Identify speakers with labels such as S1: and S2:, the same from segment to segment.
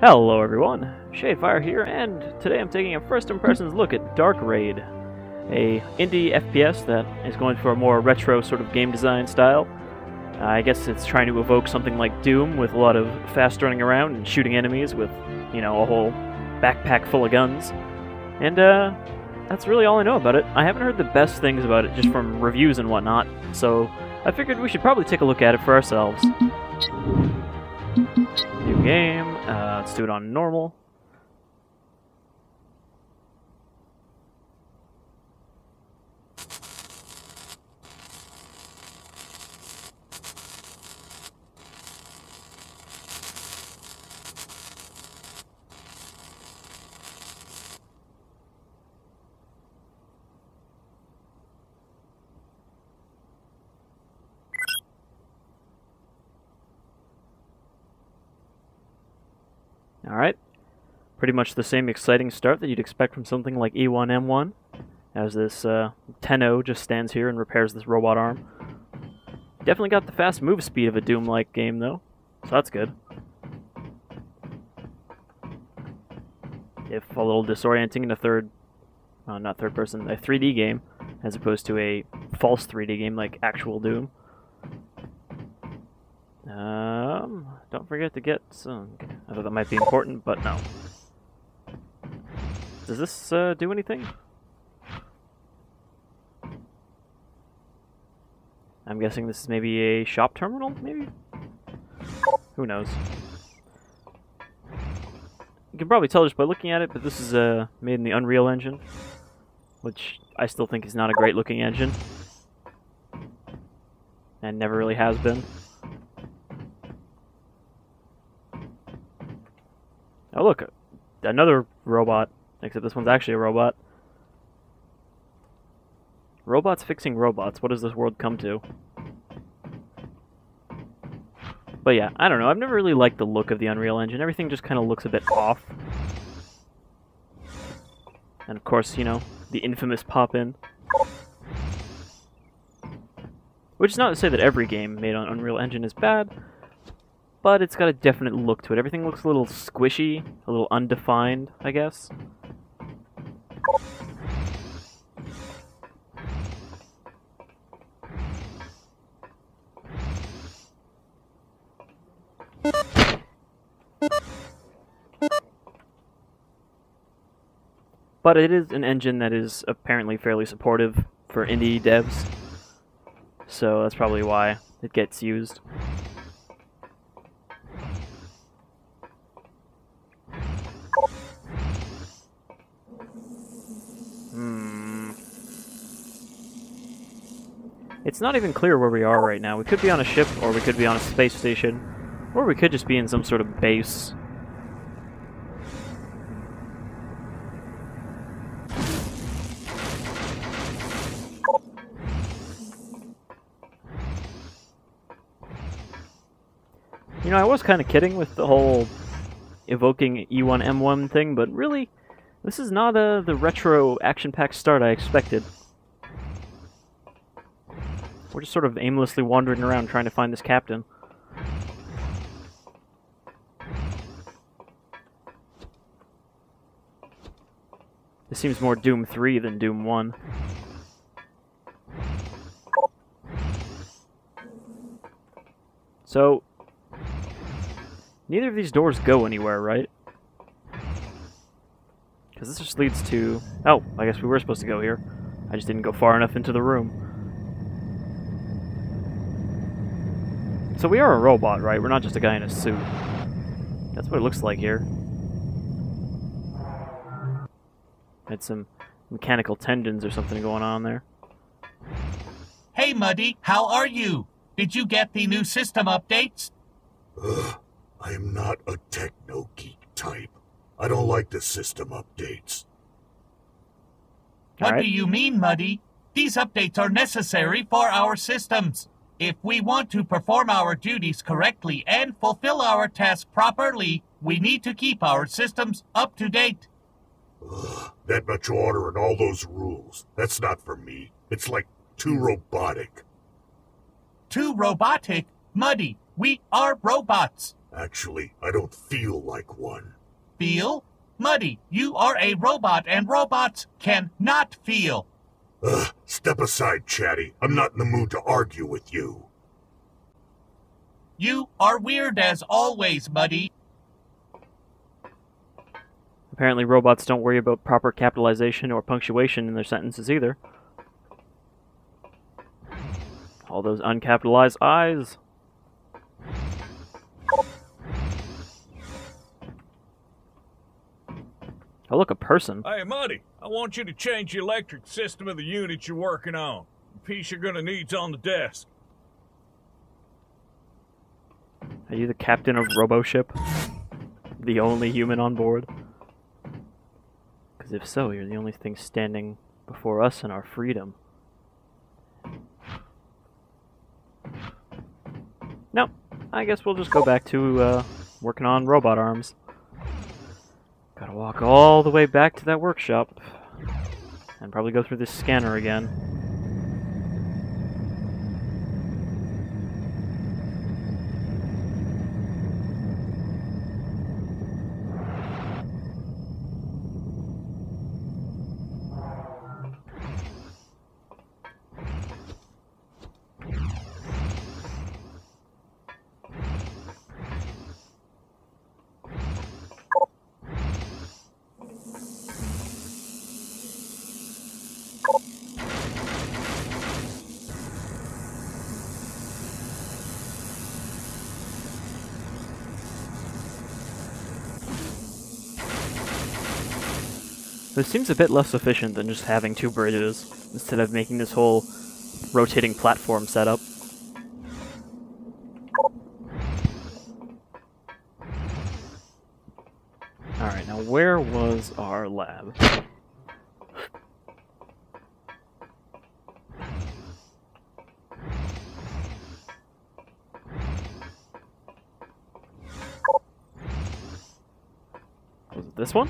S1: Hello everyone, Shadefire here, and today I'm taking a first impressions look at Dark Raid, a indie FPS that is going for a more retro sort of game design style. I guess it's trying to evoke something like Doom with a lot of fast running around and shooting enemies with, you know, a whole backpack full of guns. And that's really all I know about it. I haven't heard the best things about it just from reviews and whatnot, so I figured we should probably take a look at it for ourselves. New game, let's do it on normal. Alright, pretty much the same exciting start that you'd expect from something like E1M1, as this Tenno just stands here and repairs this robot arm. Definitely got the fast move speed of a Doom-like game though, so that's good. If a little disorienting in a not third person, a 3D game, as opposed to a false 3D game like actual Doom. Don't forget to get some... I thought that might be important, but no. Does this do anything? I'm guessing this is maybe a shop terminal, maybe? Who knows? You can probably tell just by looking at it, but this is made in the Unreal Engine, which I still think is not a great looking engine. And never really has been. Oh look, another robot, except this one's actually a robot. Robots fixing robots, what does this world come to? But yeah, I don't know, I've never really liked the look of the Unreal Engine. Everything just kind of looks a bit off. And of course, you know, the infamous pop-in. Which is not to say that every game made on Unreal Engine is bad, but it's got a definite look to it. Everything looks a little squishy, a little undefined, I guess. But it is an engine that is apparently fairly supportive for indie devs, so that's probably why it gets used. It's not even clear where we are right now. We could be on a ship, or we could be on a space station, or we could just be in some sort of base. You know, I was kind of kidding with the whole evoking E1M1 thing, but really, this is not the retro action-packed start I expected. We're just sort of aimlessly wandering around trying to find this captain. This seems more Doom 3 than Doom 1. So, neither of these doors go anywhere, right? Because this just leads to... Oh, I guess we were supposed to go here. I just didn't go far enough into the room. So we are a robot, right? We're not just a guy in a suit. That's what it looks like here. Had some mechanical tendons or something going on there.
S2: Hey, Muddy, how are you? Did you get the new system updates?
S3: I am not a techno-geek type. I don't like the system updates.
S2: What do you mean, Muddy? These updates are necessary for our systems. If we want to perform our duties correctly and fulfill our tasks properly, we need to keep our systems up to date.
S3: That much order and all those rules. That's not for me. It's like too robotic.
S2: Too robotic? Muddy, we are robots.
S3: Actually, I don't feel like one.
S2: Feel? Muddy, you are a robot and robots cannot feel.
S3: Step aside, Chatty. I'm not in the mood to argue with you.
S2: You are weird as always, Muddy.
S1: Apparently robots don't worry about proper capitalization or punctuation in their sentences either. All those uncapitalized I's. Oh, look, a person.
S4: Hey, Muddy, I want you to change the electric system of the unit you're working on. The piece you're gonna need's on the desk.
S1: Are you the captain of RoboShip? The only human on board? Because if so, you're the only thing standing before us and our freedom. No, I guess we'll just go back to working on robot arms. Gotta walk all the way back to that workshop. And probably go through this scanner again. This seems a bit less efficient than just having two bridges, instead of making this whole rotating platform setup. Alright, now where was our lab? Was it this one?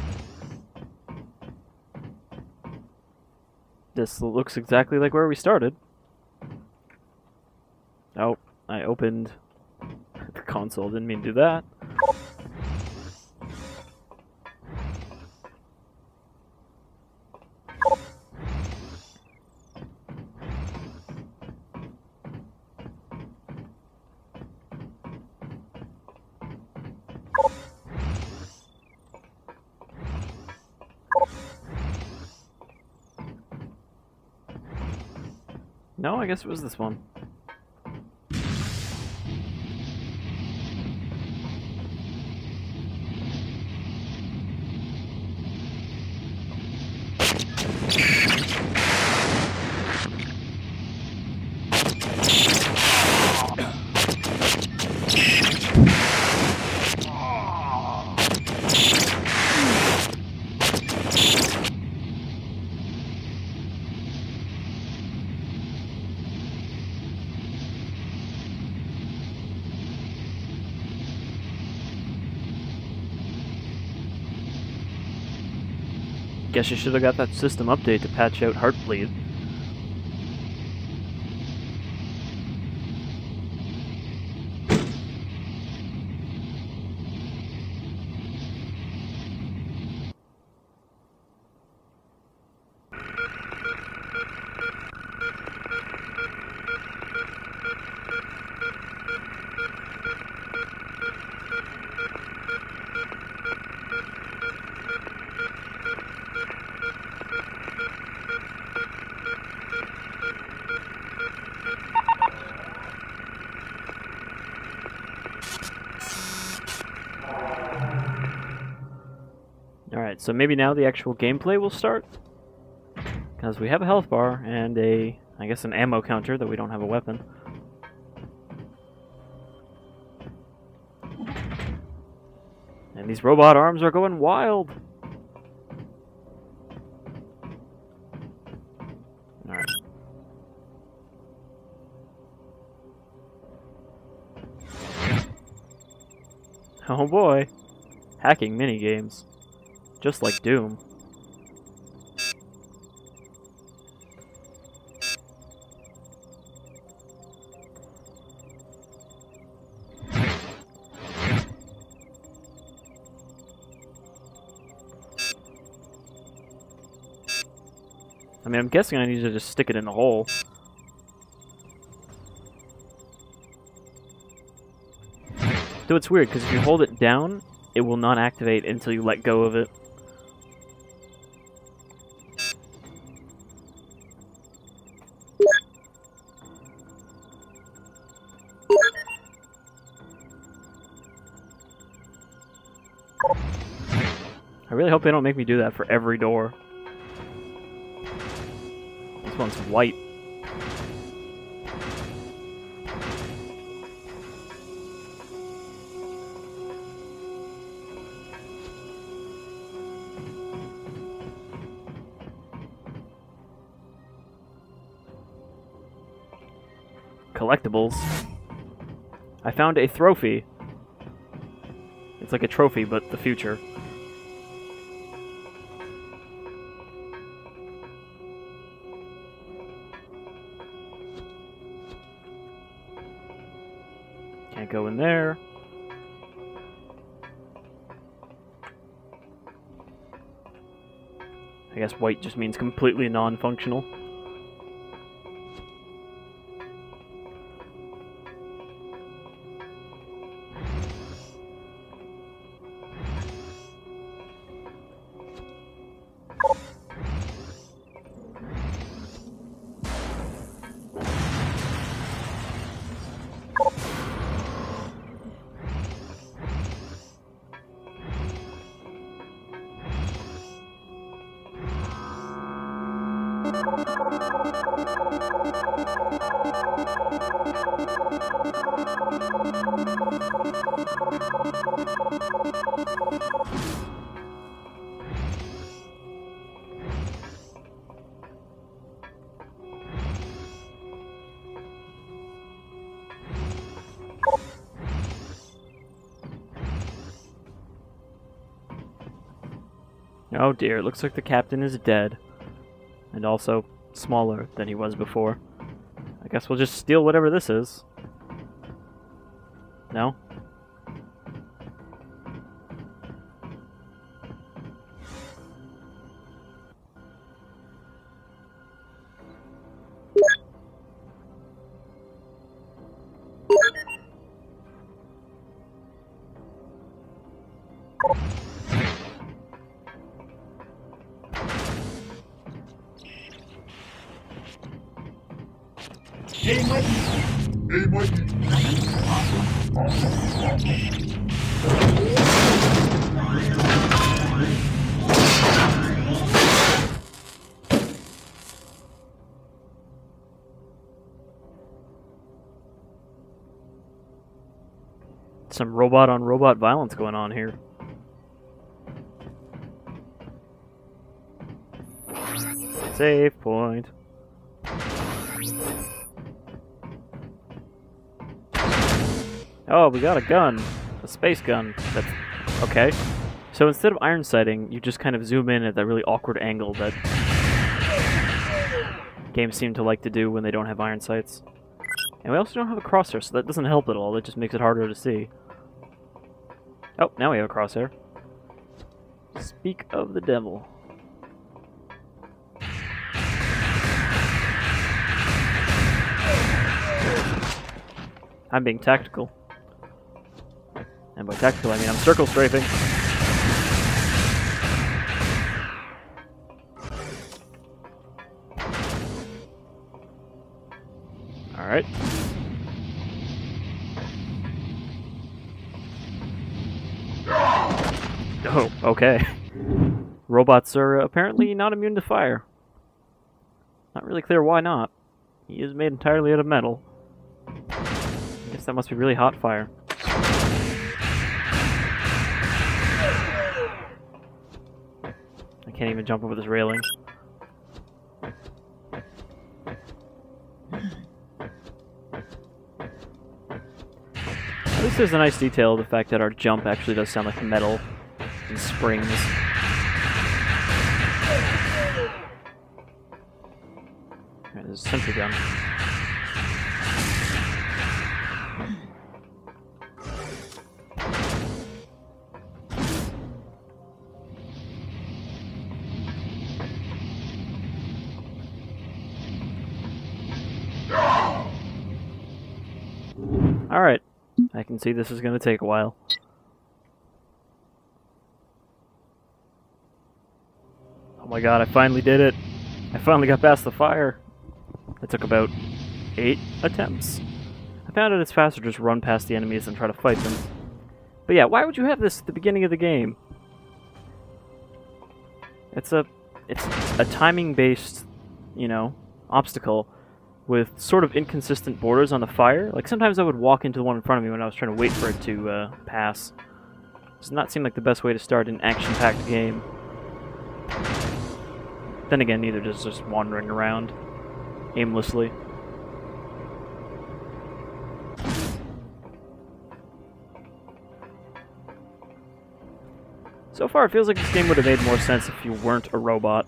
S1: This looks exactly like where we started. Oh, I opened the console, didn't mean to do that. No, I guess it was this one. Guess you should have got that system update to patch out Heartbleed. Alright, so maybe now the actual gameplay will start? Because we have a health bar and I guess an ammo counter, though we don't have a weapon. And these robot arms are going wild! Alright. Oh boy! Hacking minigames. Just like Doom. I mean, I'm guessing I need to just stick it in the hole. Though it's weird, because if you hold it down, it will not activate until you let go of it. I really hope they don't make me do that for every door. This one's white. Collectibles. I found a trophy. It's like a trophy, but the future. Can't go in there. I guess white just means completely non-functional. Oh dear, it looks like the captain is dead. And also smaller than he was before. I guess we'll just steal whatever this is. No? Some robot-on-robot violence going on here. Save point. Oh, we got a gun. A space gun. That's okay. So instead of iron sighting, you just kind of zoom in at that really awkward angle that games seem to like to do when they don't have iron sights. And we also don't have a crosshair, so that doesn't help at all. That just makes it harder to see. Oh, now we have a crosshair. Speak of the devil. I'm being tactical. And by tactical, I mean I'm circle strafing. Alright. Oh, okay. Robots are apparently not immune to fire. Not really clear why not. He is made entirely out of metal. I guess that must be really hot fire. I can't even jump over this railing. At least there's a nice detail of the fact that our jump actually does sound like metal and springs. Alright, there's a sentry gun. Alright. I can see this is going to take a while. Oh my god, I finally did it. I finally got past the fire. It took about 8 attempts. I found out it's faster to just run past the enemies and try to fight them. But yeah, why would you have this at the beginning of the game? It's a timing-based, you know, obstacle with sort of inconsistent borders on the fire. Like, sometimes I would walk into the one in front of me when I was trying to wait for it to pass. Does not seem like the best way to start an action-packed game. Then again, neither does just wandering around aimlessly. So far, it feels like this game would have made more sense if you weren't a robot.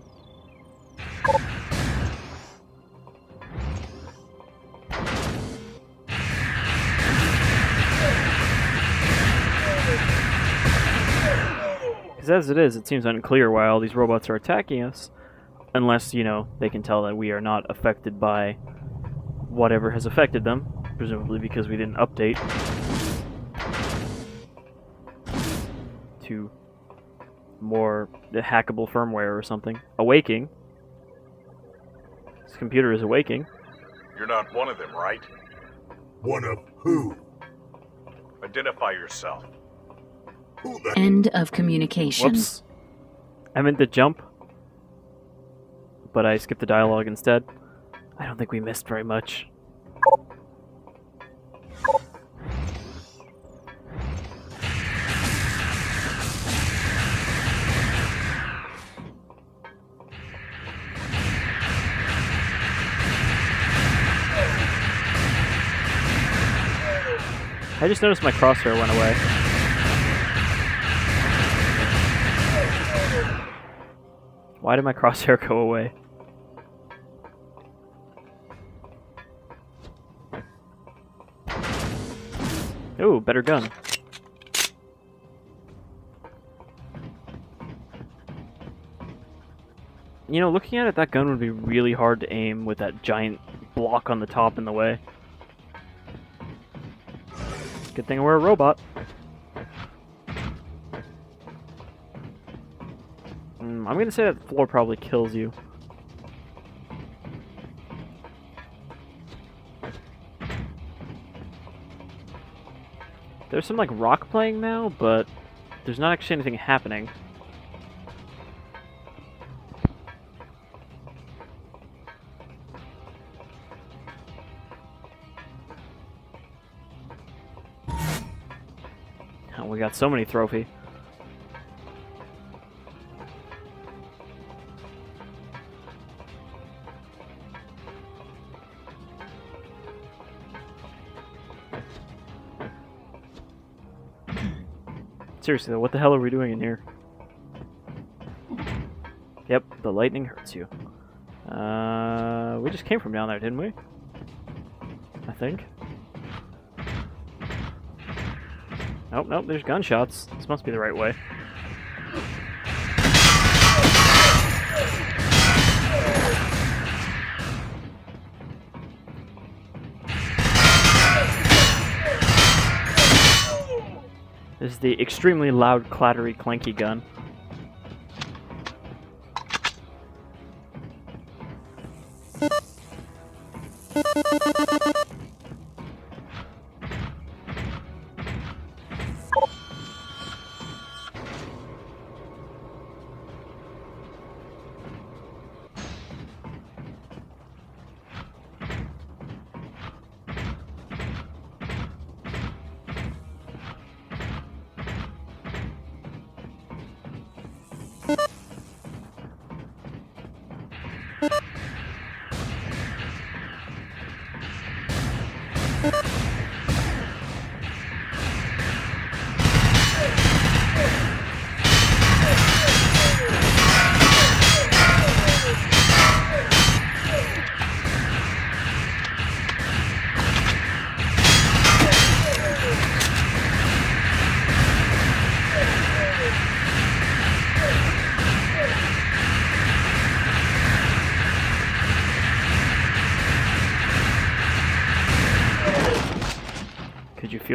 S1: Because as it is, it seems unclear why all these robots are attacking us, unless, you know, they can tell that we are not affected by whatever has affected them, presumably because we didn't update to more hackable firmware or something. Awaking. This computer is awaking.
S5: You're not one of them, right?
S3: One of who?
S5: Identify yourself.
S3: Who the...
S6: End of communication.
S1: Whoops. I meant to jump, but I skipped the dialogue instead. I don't think we missed very much. I just noticed my crosshair went away. Why did my crosshair go away? Ooh, better gun. You know, looking at it, that gun would be really hard to aim with that giant block on the top in the way. Good thing we're a robot. I'm gonna say that the floor probably kills you. There's some, like, rock playing now, but there's not actually anything happening. Oh, we got so many trophy. Seriously though, what the hell are we doing in here? Yep, the lightning hurts you. We just came from down there, didn't we? I think. Nope, nope, there's gunshots. This must be the right way. This is the extremely loud, clattery, clanky gun.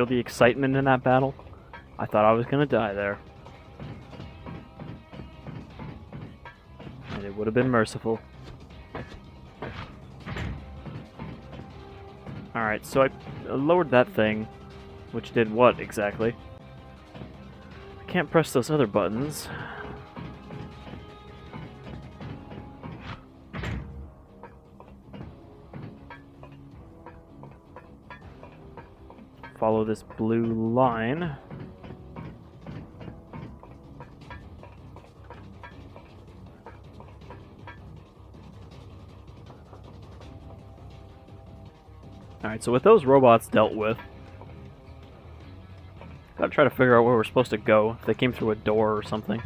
S1: feel the excitement in that battle? I thought I was gonna die there. And it would have been merciful. Alright, so I lowered that thing, which did what exactly? I can't press those other buttons. Follow this blue line. Alright, so with those robots dealt with, gotta try to figure out where we're supposed to go, if they came through a door or something.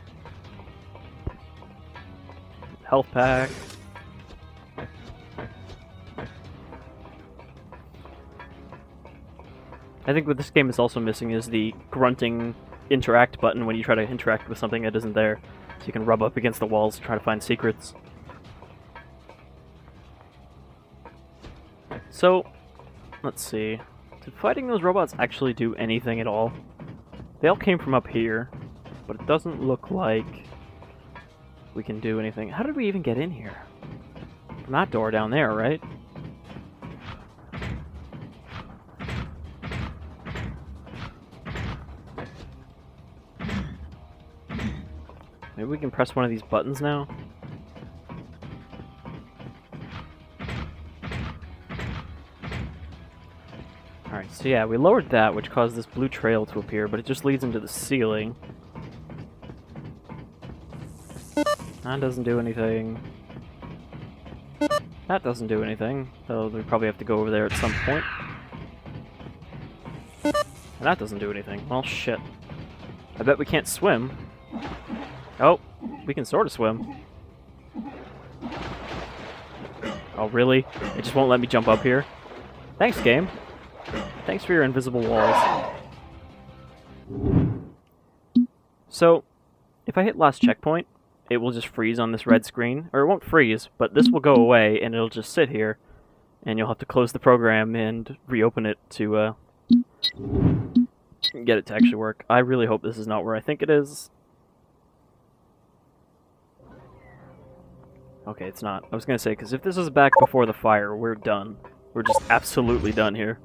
S1: Health pack. I think what this game is also missing is the grunting interact button when you try to interact with something that isn't there. So you can rub up against the walls to try to find secrets. So, let's see. Did fighting those robots actually do anything at all? They all came from up here, but it doesn't look like we can do anything. How did we even get in here? From that door down there, right? Maybe we can press one of these buttons now? Alright, so yeah, we lowered that, which caused this blue trail to appear, but it just leads into the ceiling. That doesn't do anything. That doesn't do anything, so we probably have to go over there at some point. And that doesn't do anything. Well, shit. I bet we can't swim. Oh, we can sort of swim. Oh, really? It just won't let me jump up here? Thanks, game. Thanks for your invisible walls. So, if I hit last checkpoint, it will just freeze on this red screen. Or it won't freeze, but this will go away and it'll just sit here. And you'll have to close the program and reopen it to get it to actually work. I really hope this is not where I think it is. Okay, it's not. I was gonna say, because if this is back before the fire, we're done. We're just absolutely done here.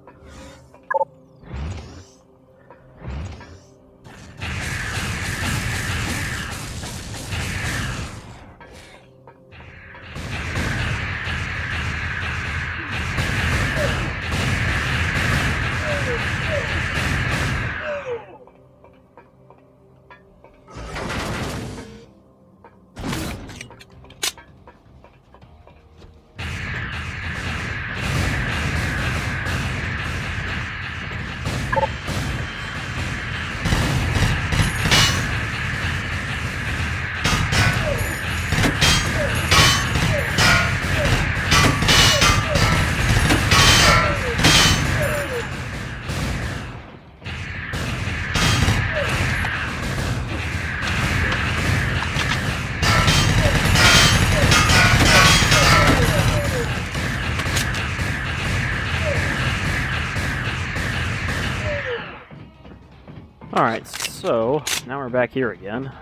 S1: Alright, so now we're back here again.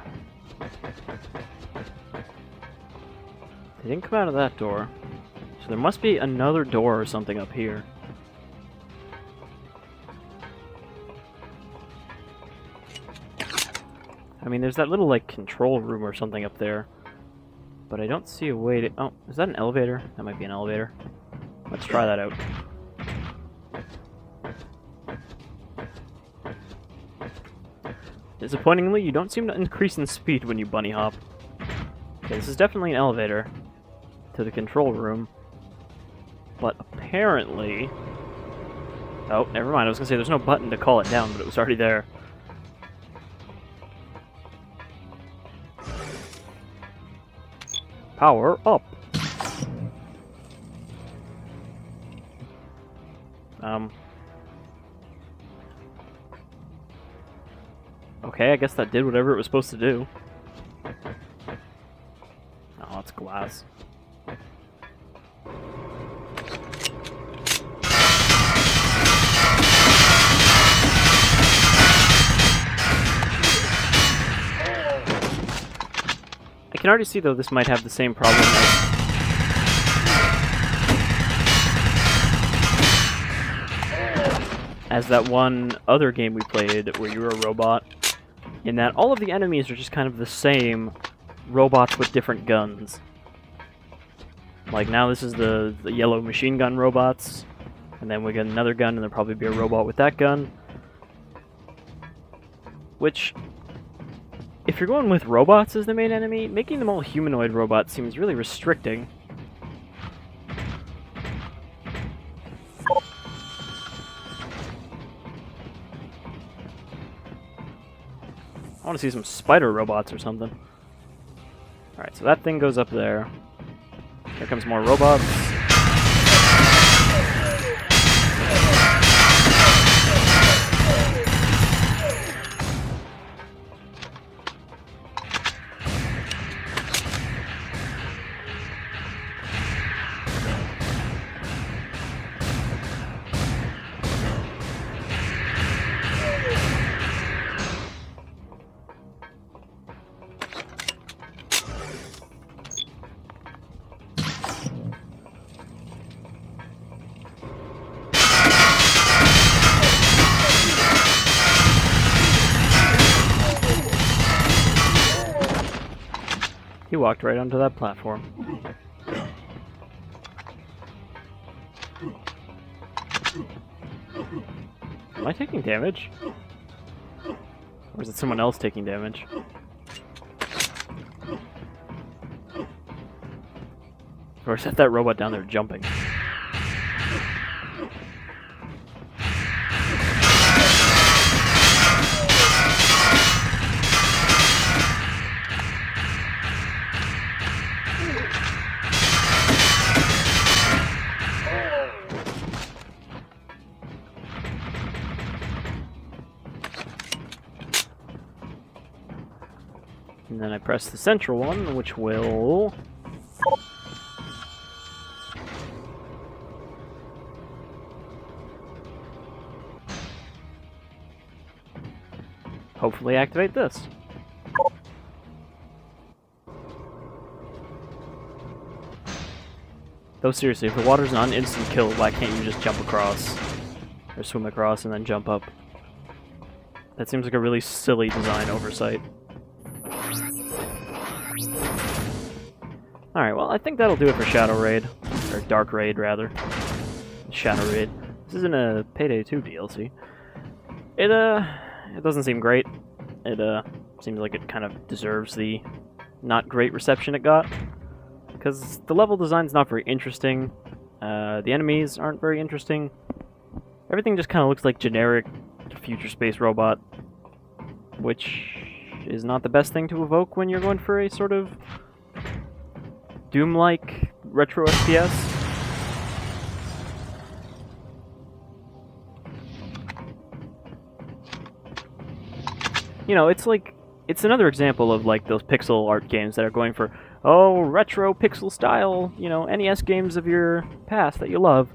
S1: They didn't come out of that door. So there must be another door or something up here. I mean, there's that little, like, control room or something up there. But I don't see a way to... Oh, is that an elevator? That might be an elevator. Let's try that out. Disappointingly, you don't seem to increase in speed when you bunny hop. Okay, this is definitely an elevator to the control room. But apparently... Oh, never mind. I was going to say there's no button to call it down, but it was already there. Power up! Okay, I guess that did whatever it was supposed to do. Oh, it's glass. can already see, though, this might have the same problem as that one other game we played where you were a robot, in that all of the enemies are just kind of the same robots with different guns. Like, now this is the yellow machine gun robots, and then we get another gun, and there'll probably be a robot with that gun. Which, if you're going with robots as the main enemy, making them all humanoid robots seems really restricting. I want to see some spider robots or something. Alright, so that thing goes up there. Here comes more robots. He walked right onto that platform. Am I taking damage? Or is it someone else taking damage? Or is that robot down there jumping? And then I press the central one, which will... hopefully activate this. Though seriously, if the water's not an instant kill, why can't you just jump across? Or swim across and then jump up? That seems like a really silly design oversight. Alright, well, I think that'll do it for Shadow Raid. Or Dark Raid, rather. Shadow Raid. This isn't a Payday 2 DLC. It doesn't seem great. It, seems like it kind of deserves the not great reception it got. Because the level design's not very interesting. The enemies aren't very interesting. Everything just kind of looks like generic future space robot. Which is not the best thing to evoke when you're going for a sort of Doom-like retro FPS. You know, it's like, it's another example of like those pixel art games that are going for, oh, retro pixel style, you know, NES games of your past that you love,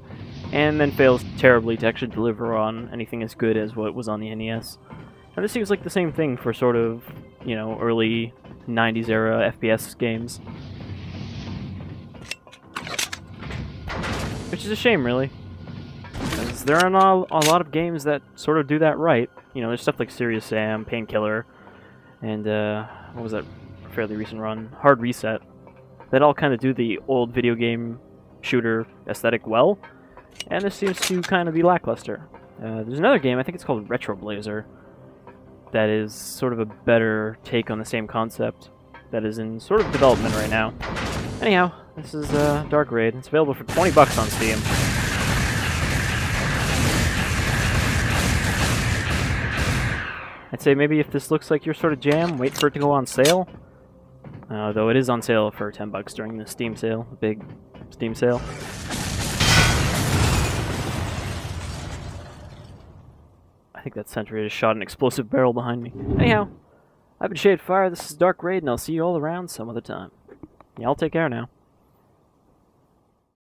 S1: and then fails terribly to actually deliver on anything as good as what was on the NES. And this seems like the same thing for sort of, you know, early 90s era FPS games. Which is a shame, really. Because there are not a lot of games that sort of do that right. You know, there's stuff like Serious Sam, Painkiller, and, what was that fairly recent run? Hard Reset. That all kind of do the old video game shooter aesthetic well. And this seems to kind of be lackluster. There's another game, I think it's called Retro Blazer, that is sort of a better take on the same concept, that is in sort of development right now. Anyhow, this is Dark Raid. It's available for 20 bucks on Steam. I'd say maybe if this looks like your sort of jam, wait for it to go on sale. Though it is on sale for 10 bucks during the Steam sale, the big Steam sale. I think that sentry just shot an explosive barrel behind me. Anyhow, I've been Shade Fire, this is Dark Raid, and I'll see you all around some other time. Y'all take care now.